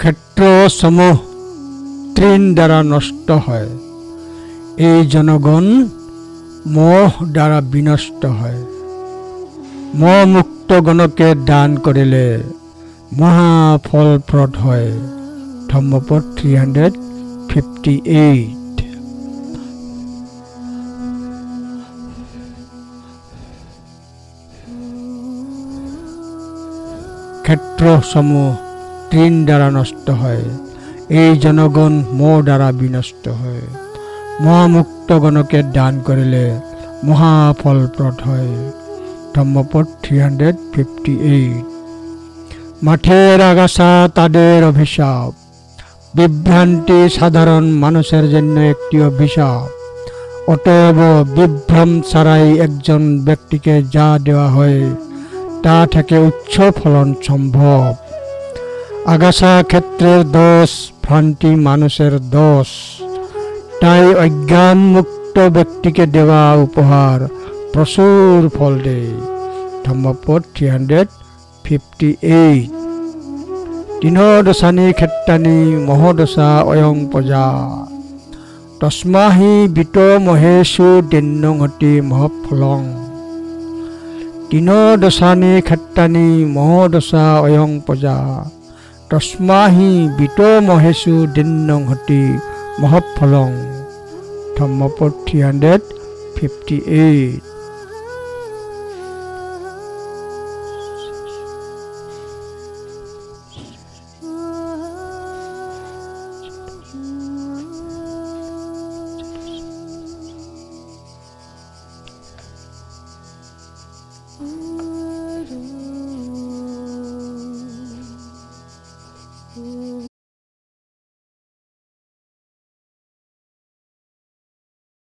ক্ষেত্র সমূহ তৃণ দ্বারা নষ্ট হয়, এই জনগণ মোহ দ্বারা বিনষ্ট হয়। মোহ মুক্ত গণকে দান করিলে মহা ফলপ্রদ হয়। ধম্মপদ 358। ক্ষেত্র সমূহ তৃণ দ্বারা নষ্ট হয়, এই জনগণ মোহ দ্বারা বিনষ্ট হয়। মহামুক্ত গণকে দান করিলে মহা ফলপ্রদ হয়। ধম্মপদ 358। মাঠের আগাছা তাদের অভিশাপ। বিভ্রান্তি সাধারণ মানুষের জন্য একটি অভিশাপ। অতএব বিভ্রম ছাড়াই একজন ব্যক্তিকে যা দেওয়া হয় তা থেকে উচ্চ ফলন সম্ভব। আগাছা ক্ষেত্রের দোষ, ভ্রান্তি মানুষের দোষ। তাই অজ্ঞান মুক্ত ব্যক্তিকে দেওয়া উপহার প্রচুর ফল দেয়। ধম্মপদ 358। তিনোদশানি ক্ষেত্রানি মহোদশা অয়ং প্রজা তস্মাহি বিতো মহেশু দিন্নঙতি মহফলং। তিনোদশানি ক্ষেত্রানি মহোদশা অয়ং প্রজা তস্মাহি বিতো মহেশু দিন্নঙতি মহফলং। ধম্মপদ 358।